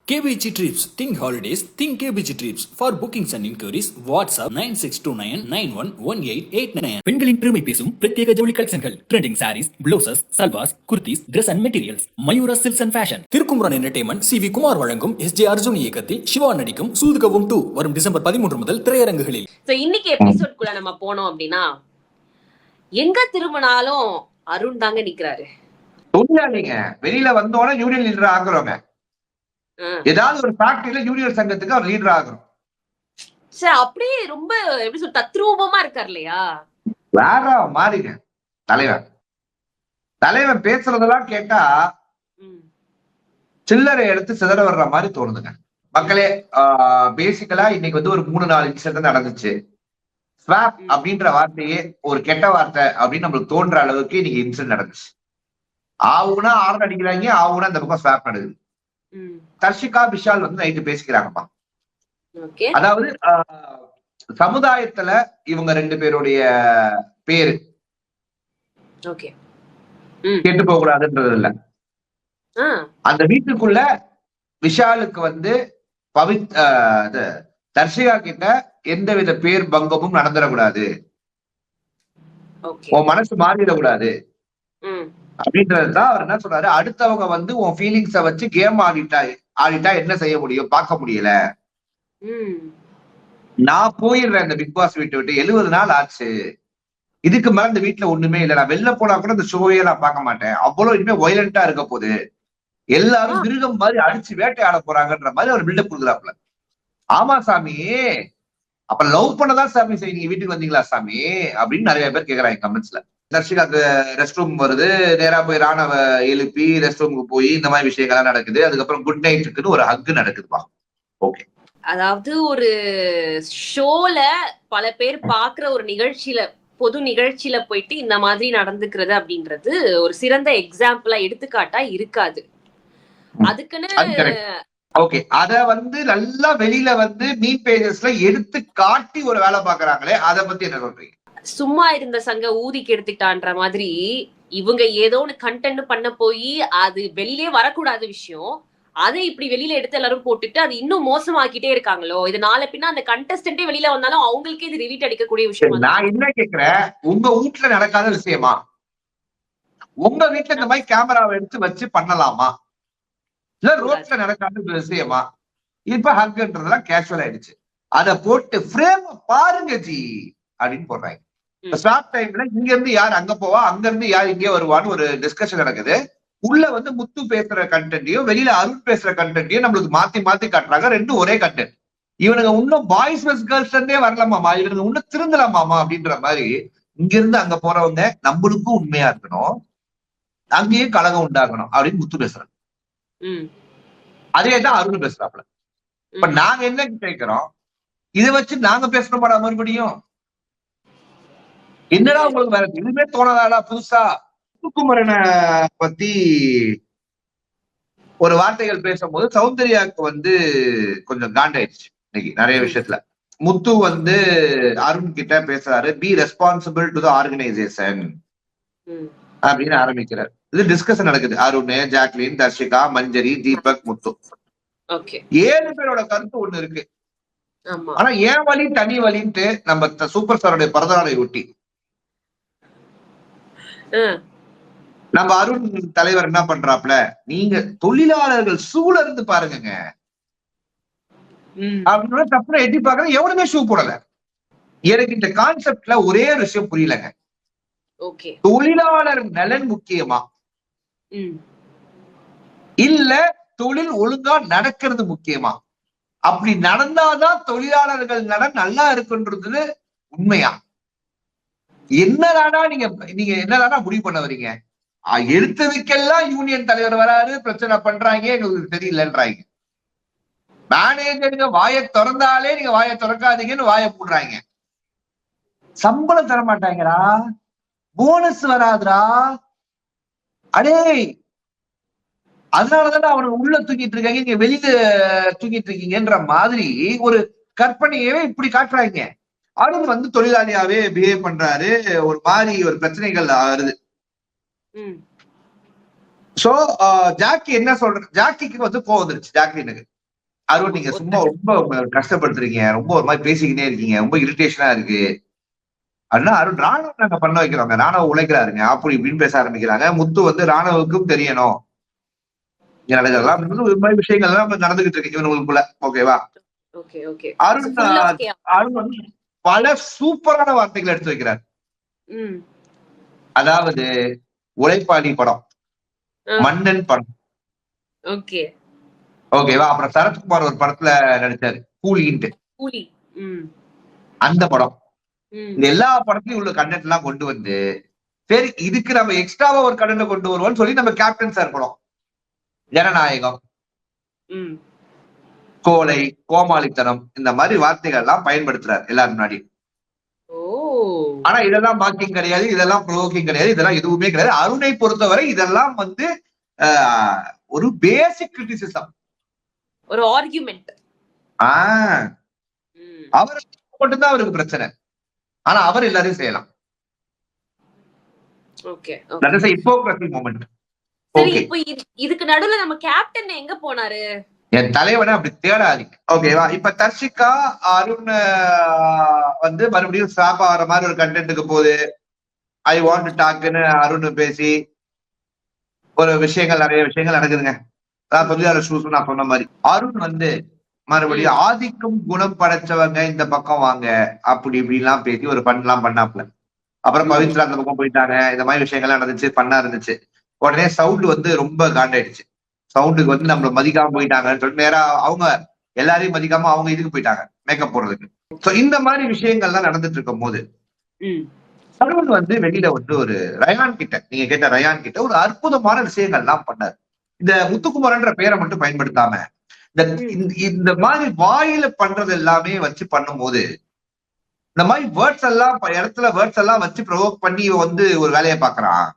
KBG Trips. Think holidays. Think KBG Trips. For bookings and inquiries, WhatsApp 9629911889. பெண்களின் பெருமை பேசும் பிரத்யேக ஜவுளி கலெக்ஷன்கள், trending sarees, blouses, salwars, kurtis, dress and materials. Mayura silks and fashion. Thirukumaran entertainment CV Kumar வழங்கும் SJ Arjun இயக்கத்தில் சிவா நடிக்கும் சூதுகவும் 2 வரும் டிசம்பர் 13 முதல் திரையரங்குகளில். இன்னைக்கு எபிசோட்குள்ள நம்ம போனோம் அப்படின்னா, எங்க திரும்பினாலும் அருண் தாங்க நிக்கிறாரு. நீங்க வெளியில வந்தோட யூனியன் லீடர் ஆகுறோங்க. ஏதாவது ஒரு ஃபேக்டரியில யூனியன் சங்கத்துக்கு அவர் லீடர் ஆகுறோம். சரி, அப்படியே ரொம்ப எப்படி சொல்ற தத்ரூபமா இருக்கார் இல்லையா? வேற மாறிங்க தலைவன் பேசுறதெல்லாம் கேட்டா சில்லறை எடுத்து சிதற வர்ற மாதிரி தோணுதுங்க. மக்களே, பேசிக்கலா இன்னைக்கு வந்து ஒரு 3-4 இன்சிடென்ட் நடந்துச்சு. ஸ்வாப் அப்படின்ற வார்த்தையே ஒரு கெட்ட வார்த்தை அப்படின்னு நம்மளுக்கு தோன்ற அளவுக்கு இன்னைக்கு இன்சிடென்ட் நடந்துச்சு. ஆவுனா ஆறு அடிக்கிறாங்க, ஆவுனா இந்த பக்கம் ஸ்வாப் நடக்குது. தர்ஷிகா விஷால் வந்து நைட்டு பேசிக்கிறாங்கப்பா. அதாவது சமுதாயத்துல இவங்க 2 பேருடைய பேரு கெட்டு போக கூடாதுன்றது இல்ல. அந்த வீட்டுக்குள்ள விஷாலுக்கு வந்து தர்ஷிகா கிட்ட எந்தவித பேர் பங்கமும் நடந்துடக்கூடாது, உன் மனசு மாறிடக்கூடாது அப்படின்றதுதான் அவர் என்ன சொல்றாரு. அடுத்தவங்க வந்து உன் ஃபீலிங்ஸ வச்சு கேம் ஆடிட்டா என்ன செய்ய முடியும், பார்க்க முடியல. நான் போயிடுறேன் இந்த பிக் பாஸ் வீட்டை விட்டு, 70 நாள் ஆச்சு, இதுக்கு மேல இந்த வீட்டுல ஒண்ணுமே இல்லை, நான் வெளில போனா கூட இந்த ஷோவையே நான் பார்க்க மாட்டேன், அவ்வளவு இனிமே வயலண்டா இருக்க போகுது, எல்லாரும் மிருகம் மாதிரி அடிச்சு வேட்டையாட போறாங்கன்ற மாதிரி அவர் பில்டப் கொடுக்குறாப்புல. ஆமா சாமி, அப்ப லவ் பண்ணதான் சாமி சரி நீங்க வீட்டுக்கு வந்தீங்களா சாமி அப்படின்னு நிறைய பேர் கேக்குறாங்க கமெண்ட்ஸ்ல. தர்ஷிகாக்கு ரெஸ்ட் ரூம் வருது, நேரா போய் ராணவ எழுப்பி ரெஸ்ட் ரூமுக்கு போய் இந்த மாதிரி விஷயங்கள்லாம் நடக்குது. அதுக்கப்புறம் குட் நைட்டுக்குன்னு ஒரு ஹக் நடக்குதுப்பா. ஓகே, அதாவது ஒரு ஷோல பல பேர் பாக்குற ஒரு நிகழ்ச்சியில, பொது நிகழ்ச்சியில போயிட்டு இந்த மாதிரி நடந்துக்கிறது அப்படின்றது ஒரு சிறந்த எக்ஸாம்பிளா எடுத்துக்காட்டா இருக்காது. அதுக்குன்னு ஓகே, அத வந்து நல்லா வெளியில வந்து மீம் பேஜஸ்ல எடுத்து காட்டி ஒரு வேலை பாக்குறாங்களே, அத பத்தி என்ன சொல்றீங்க? சும்மா இருந்த சங்க ஊதிக்கு எடுத்துக்கிட்டான்ற மாதிரி இவங்க ஏதோ ஒண்ணு கண்டென்ட் பண்ண போய் அது வெளியிலே வரக்கூடாத விஷயம், அதை இப்படி வெளியில எடுத்து எல்லாரும் போட்டுட்டு அது இன்னும் மோசமாக்கிட்டே இருக்காங்களோ. இது நாளை பின்ன அந்த கண்டஸ்டன்டே வெளியில வந்தாலும் அவங்களுக்கே இது ரிவீட் அடிக்கக்கூடிய விஷயம். நான் என்ன கேக்குறேன், உங்க வீட்டுல நடக்காத விஷயமா உங்க வீட்டுல இந்த மாதிரி கேமராவை எடுத்து வச்சு பண்ணலாமா? இல்ல ரோட்ல நடக்காத விஷயமா? இப்ப ஹக்ன்றதெல்லாம் கேஷுவல் ஆயிடுச்சு. அதை போட்டு ஃப்ரேம் பாருங்க ஜி அப்படின்னு போடுறாங்க. ஸ்டார்ட் டைம்ல இங்க இருந்து யார் அங்க போவா, அங்க இருந்து யார் இங்கே வருவான்னு ஒரு டிஸ்கஷன் நடக்குது. உள்ள வந்து முத்து பேசுற கண்டென்ட்டையும் வெளியில அருண் பேசுற கண்டென்ட்டையும் நம்மளுக்கு மாத்தி மாத்தி காட்டுறாங்க. ரெண்டும் ஒரே கண்டென்ட். இவனுங்க இன்னும் பாய்ஸ் பிளஸ் கேர்ள்ஸ் வரலாமாமா, இவனுங்க இன்னும் திருந்தலாமாமா அப்படின்ற மாதிரி இங்க இருந்து அங்க போறவங்க நம்மளுக்கும் உண்மையா இருக்கணும், அங்கேயும் கலகம் உண்டாகணும் அப்படின்னு முத்து பேசுறாங்க. அதேதான் அருண் பேசுறாப்ல. இப்ப நாங்க என்ன கேட்கிறோம், இதை வச்சு நாங்க பேசணுமா மறுபடியும்? என்னடா உங்களுக்கு வேற எதுவுமே தோணாதா புதுசா? திருக்குமரனை பத்தி ஒரு வார்த்தைகள் பேசும்போது சௌந்தர்யாவுக்கு வந்து கொஞ்சம் காண்டாயிடுச்சு. இன்னைக்கு நிறைய விஷயத்துல முத்து வந்து அருண் கிட்ட பேசுறாரு, be responsible to the organisation அப்படின்னு ஆரம்பிக்கிறார். இது டிஸ்கஷன் நடக்குது. அருண், ஜாக்லின், தர்ஷிகா, மஞ்சரி, தீபக், முத்து 7 பேரோட கருத்து ஒண்ணு இருக்கு. ஆனா ஏன் வழி தனி வழின்ட்டு நம்ம சூப்பர் ஸ்டாரோட பிறந்தநாளை ஒட்டி நம்ம அருண் தலைவர் என்ன பண்றாப்ல, நீங்க தொழிலாளர்கள் சூழ இருந்து பாருங்க அப்படின்னு தப்புல எட்டி பாக்குற எவனுமே ஷூ போடல. எனக்கு இந்த கான்செப்ட்ல ஒரே விஷயம் புரியலங்க. தொழிலாளர் நலன் முக்கியமா இல்ல தொழில் ஒழுங்கா நடக்கிறது முக்கியமா? அப்படி நடந்தாதான் தொழிலாளர்கள் நலன் நல்லா இருக்குன்றது உண்மையா? என்னதானா நீங்க என்னதானா முடிவு பண்ண வரீங்க? எடுத்ததுக்கெல்லாம் யூனியன் தலைவர் வராரு, பிரச்சனை பண்றாங்க, எங்களுக்கு தெரியலன்றாங்க. மேனேஜருங்க வாயை திறந்தாலே நீங்க வாயை திறக்காதீங்கன்னு வாயை போடுறாங்க. சம்பளம் தர மாட்டாங்கடா, போனஸ் வராதுடா, அடே அதனாலதானே அவனுக்கு உள்ள தூங்கிட்டு இருக்காங்க, நீங்க வெளியில தூங்கிட்டு இருக்கீங்கன்ற மாதிரி ஒரு கற்பனையவே இப்படி காட்டுறாங்க. அருண் வந்து தொழிலாளியாவே பிஹேவ் பண்றாரு, ஒரு மாதிரி ஒரு பிரச்சனைகள் வருது. சோ ஜாக்கி என்ன சொல்ற, ஜாக்கிக்கு வந்து கோவம் வந்துருச்சு ஜாக்லினுக்கு. அருண் நீங்க சும்மா ரொம்ப கஷ்டப்படுத்துறீங்க, ரொம்ப ஒரு மாதிரி பேசிக்கிட்டே இருக்கீங்க, ரொம்ப இரிட்டேஷனா இருக்கு அப்படின்னா அருண் ராணுவ நாங்க பண்ண வைக்கிறோங்க, ராணுவ உழைக்கிறாருங்க அப்படி இப்படின்னு பேச ஆரம்பிக்கிறாங்க. முத்து வந்து ராணுவுக்கும் தெரியணும் நடக்கிறதெல்லாம் இது மாதிரி விஷயங்கள் எல்லாம் நடந்துகிட்டு இருக்கு இவனுக்குள்ள. ஓகேவா? ஓகே ஓகே அருண் அருண் வந்து பல சூப்பரான வார்த்தைகளை எடுத்து வைக்கிறார். அதாவது உழைப்பாளி படம், மன்னன் படம், ஓகே ஓகேவா? அப்புறம் சரத்குமார் ஒரு படத்துல நடிச்சாரு கூலின்ட்டு, அந்த படம். இந்த எல்லா படத்தையும் உள்ள கண்டென்ட் எல்லாம் கொண்டு வந்து சரி இதுக்கு நம்ம எக்ஸ்ட்ராவா ஒரு கண்டென்ட் கொண்டு வருவோம்னு சொல்லி நம்ம கேப்டன் சார் படம் ஜனநாயகம், கோலை, கோமாளித்தனம் இந்த மாதிரி வார்த்தைகள் எல்லாம் பயன்படுத்துறாரு எல்லாரும் முன்னாடி. ஆனா இதெல்லாம் மார்க்கிங் கிடையாது, இதெல்லாம் ப்ரோவோக்கிங் கிடையாது, இதெல்லாம் எதுவுமே கிடையாது. அருணை பொறுத்தவரை இதெல்லாம் வந்து ஒரு பேசிக் கிரிட்டிசிசம், ஒரு ஆர்குமெண்ட். அவர் மட்டும்தான் அவருக்கு பிரச்சனை. ஆனா அவர் எல்லாரையும் செய்யலாம். Okay that is hypocrisy moment. சரி இப்போ இதுக்கு நடுவுல நம்ம கேப்டன் எங்க போனாரு? என் தலைவனை அப்படி தேடாதீங்க. ஓகேவா? இப்ப தர்ஷிகா அருண் வந்து மறுபடியும் ஸ்டாப் ஆகிற மாதிரி ஒரு கண்டென்ட்டுக்கு போகுது. ஐ வாண்ட் டாக்னு அருண் பேசி ஒரு விஷயங்கள், நிறைய விஷயங்கள் நடக்குதுங்க. நான் சொன்ன மாதிரி அருண் வந்து மறுபடியும் ஆதிக்கம் குணம் படைச்சவங்க இந்த பக்கம் வாங்க அப்படி இப்படி எல்லாம் பேசி ஒரு பண்ணலாம் பண்ணாப்ல. அப்புறம் பவித்ரா அந்த பக்கம் போயிட்டாங்க, இந்த மாதிரி விஷயங்கள்லாம் நடந்துச்சு, பண்ணா இருந்துச்சு. உடனே சவுண்ட் வந்து ரொம்ப காண்டாயிடுச்சு. சவுண்டுக்கு வந்து நம்மள மதிக்காம போயிட்டாங்கன்னு சொல்லிட்டு நேரா அவங்க எல்லாரையும் மதிக்காம அவங்க இதுக்கு போயிட்டாங்க மேக்கப் போடுறதுக்கு. சோ இந்த மாதிரி விஷயங்கள்லாம் நடந்துட்டு இருக்கும் போது அருண் வந்து வெளியில வந்து ஒரு ரயான் கிட்ட, நீங்க கேட்ட ரயான் கிட்ட ஒரு அற்புதமான விஷயங்கள்லாம் பண்ணாரு. இந்த முத்துக்குமரன்ற பேரை மட்டும் பயன்படுத்தாம இந்த மாதிரி வாயில பண்றது எல்லாமே வச்சு பண்ணும் போது இந்த மாதிரி வேர்ட்ஸ் எல்லாம் இடத்துல வேர்ட்ஸ் எல்லாம் வச்சு ப்ரொவோக் பண்ணி வந்து ஒரு வேலையை பாக்குறான்.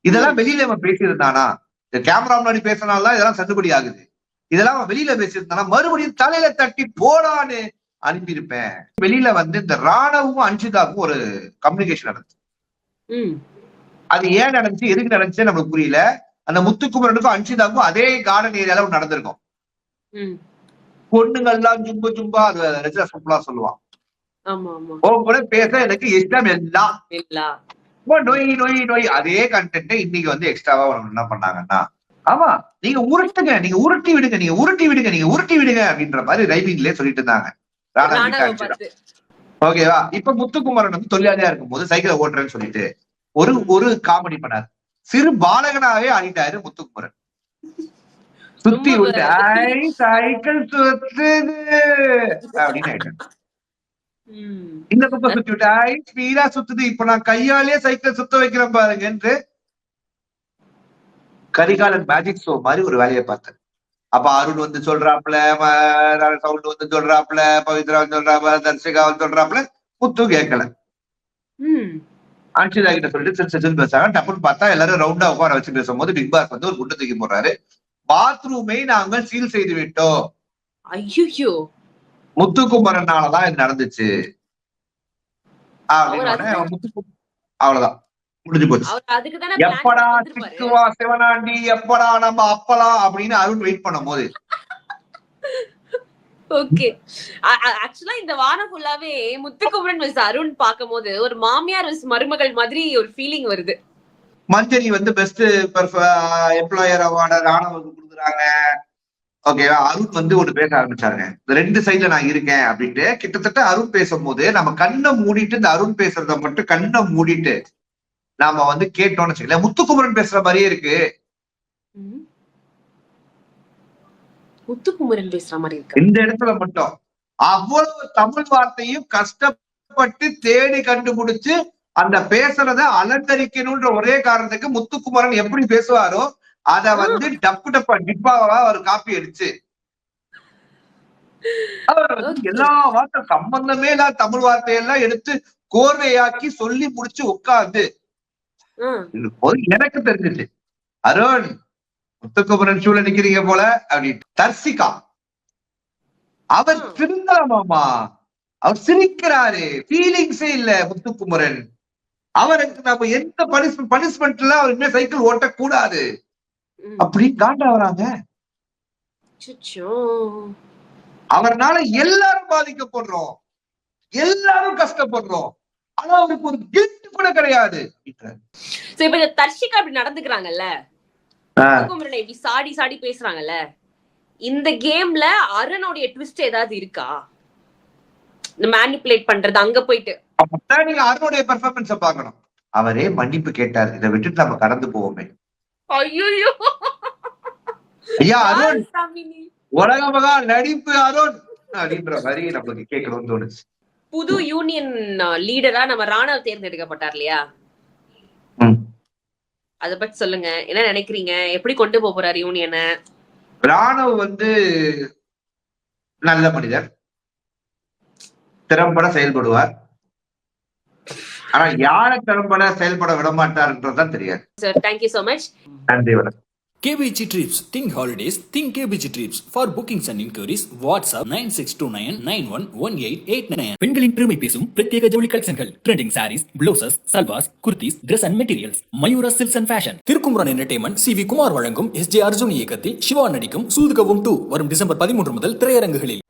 இதெல்லாம் வெளியில அவன் பேசியிருந்தானா, இந்த கேமரா முன்னாடி பேசினால்தான் இதெல்லாம் செல்லுபடி ஆகுது. இதெல்லாம் அவன் வெளியில பேசியிருந்தானா மறுபடியும் தலையில தட்டி போடான்னு அனுப்பியிருப்பேன். வெளியில வந்து இந்த ராணவும் அன்ஷிதாவுக்கும் ஒரு கம்யூனிகேஷன் நடந்துச்சு. அது ஏன் நடந்துச்சு, எதுக்கு நடந்துச்சு நம்மளுக்கு புரியல. அந்த முத்துக்குமரனுக்கும் அன்ஷிதாவுக்கும் அதே கார்டன் ஏரியால நடந்திருக்கும். பொண்ணுங்கள்லாம் ஜும்பு ஜும்பா அது சிம்பிளா சொல்லுவான். கூட பேச எனக்கு இஷ்டம் எல்லாம் நொய் நொய் நொய் அதே கண்டென்ட் இன்னைக்கு வந்து எக்ஸ்ட்ராவா என்ன பண்ணாங்கன்னா, ஆமா நீங்க உருட்டுங்க, நீங்க உருட்டி விடுங்க, நீங்க உருட்டி விடுங்க, நீங்க உருட்டி விடுங்க அப்படின்ற மாதிரி ரைமிங்லயே சொல்லிட்டு இருந்தாங்க. ஓகேவா? இப்ப முத்துக்குமரன் வந்து தொழிலாளியா இருக்கும் போது சைக்கிளை ஓட்டுறேன்னு சொல்லிட்டு ஒரு காமெடி பண்ணாரு. சிறு பாலகனாவே ஆடிட்டாரு முத்துக்குமரன். சுத்தி விட்டு சைக்கிள் சுத்துது அப்படின்னு ஆயிட்டாரு. இந்த பக்கம் சுத்தி விட்டு ஸ்பீடா சுத்துது, இப்ப நான் கையாலே சைக்கிள் சுத்த வைக்கிறேன் பாருங்க என்று கரிகாலன் மேஜிக் ஷோ மாதிரி ஒரு வேலையை பார்த்தேன். அப்ப அருண் வந்து சொல்றாப்ல, சவுண்ட் வந்து சொல்றாப்ல, பவித்ரா வந்து சொல்றாப்ல, தர்ஷிகா வந்து சொல்றாப்ல, முத்து கேட்கல. அன்ஷிதா கிட்ட சொல்லிட்டு சிறு பேசுறாங்க. டப்புன்னு பார்த்தா எல்லாரும் ரவுண்டா உட்கார வச்சு பேசும்போது பிக் பாஸ் வந்து ஒரு குண்டை தூக்கி போடுறாரு. பாத்ரூமை நாங்கள் சீல் செய்து விட்டோம். ஐயோ, முத்துக்குமரனாலதான் இது நடந்துச்சு. அவ்வளவுதான், முடிஞ்சு போச்சு. எப்படா சிக்குவா சிவனாண்டி, எப்படா நம்ம அப்பலாம் அப்படின்னு அருண் வெயிட் பண்ணும் போது ஓகே. ஆக்சுவலா இந்த வாரம் ஃபுல்லாவே முத்துக்குமரன் வெர்சஸ் அருண் பாக்கும்போது ஒரு மாமியார் வெர்சஸ் மருமகள் மாதிரி ஒரு ஃபீலிங் வருது. மஞ்சரி வந்து பெஸ்ட் எம்ப்ளாயர் அவார்டு ராணுவத்துக்கு கொடுக்குறாங்க. ஓகேவா? அருண் வந்து ஒண்ணு பேச ஆரம்பிச்சாருங்க, ரெண்டு சைட்ல நான் இருக்கேன் அப்படின்ட்டு. கிட்டத்தட்ட அருண் பேசும்போது நம்ம கண்ணை மூடிட்டு இந்த அருண் பேசுறத மட்டும் கண்ணை மூடிட்டு நாம வந்து கேட்டோம்னு வச்சுக்கல, முத்துக்குமரன் பேசுற மாதிரியே இருக்கு. முத்துக்குமரன் பேசுற மாதிரி இருக்கு இந்த இடத்துல மட்டும். அவ்வளவு தமிழ் வார்த்தையும் கஷ்டப்பட்டு தேடி கண்டுபிடிச்சு அந்த பேசுறத அலங்கரிக்கணும்ன்ற ஒரே காரணத்துக்கு முத்துக்குமரன் எப்படி பேசுவாரோ அத வந்து டப்பு டப்பா டிப்பாவா ஒரு காப்பி அடிச்சு அவர் வந்து எல்லா வார்த்தை சம்பந்தமே இல்லாத தமிழ் வார்த்தையெல்லாம் எடுத்து கோர்வையாக்கி சொல்லி முடிச்சு உட்கார்ந்து எனக்கு தெரிஞ்சிச்சு, அருண் முத்துக்குமரன் ஷூல நிக்கிறீங்க போல அப்படின்னு. தர்ஷிகா அவர் திருந்தலாமாமா, அவர் சிரிக்கிறாரு, ஃபீலிங்ஸே இல்ல முத்துக்குமரன். அவருக்கு நம்ம எந்த பனிஷ்மெண்ட்ல அவர் இனிமே சைக்கிள் ஓட்டக்கூடாது அப்படி காண்டா வராங்க. அவர்னால எல்லாரும் பாதிக்கப்படுறோம், எல்லாரும் கஷ்டப்படுறோம், ஆனா அவருக்கு ஒரு கில்ட் கூட கிடையாது. So, இப்ப இந்த தர்ஷிகா இப்படி நடந்துக்கிறாங்கல்ல, குமரனை இப்படி சாடி சாடி பேசுறாங்கல்ல, இந்த கேம்ல அருணோடைய ட்விஸ்ட் ஏதாவது இருக்கா? மேனிபுலேட் பண்றது அங்க போயிட்டு அப்பதான் நீங்க அருணுடைய பெர்ஃபார்மன்ஸ பாக்கணும். அவரே மன்னிப்பு கேட்டார், இதை விட்டுட்டு நம்ம கடந்து போவோமே. ஐயோ ஐயா அருண், உலக மகா நடிப்பு அருண் அப்படின்ற மாதிரி நமக்கு கேட்கணும்னு தோணுச்சு. புது யூனியன் லீடரா நம்ம ராணவ் தேர்ந்தெடுக்கப்பட்டார் இல்லையா, அத பத்தி சொல்லுங்க. என்ன நினைக்கிறீங்க? எப்படி கொண்டு போறாரு யூனியனை? ராணவ் நல்ல மனிதர், திறம்பட செயல்படுவார். ஆனா யார திறம்பட செயல்பட விட மாட்டாருன்றதுதான் தெரியாது. Sir, thank you so much. நன்றி, வணக்கம். KBG Trips. Think holidays. Think KBG Trips. For bookings and inquiries, WhatsApp 9629911889. பெண்களின் பெருமை பேசும் பிரத்யேக ஜவுளி கலெக்ஷன்கள், trending sarees, blouses, salwars, kurtis, Dress and Materials, Mayura silks and fashion. Thirukumaran entertainment CV Kumar வழங்கும் SJ அர்ஜுன் இயக்கத்தில் சிவா நடிக்கும் சூதுகவும் 2 வரும் டிசம்பர் 13 முதல் திரையரங்குகளில்.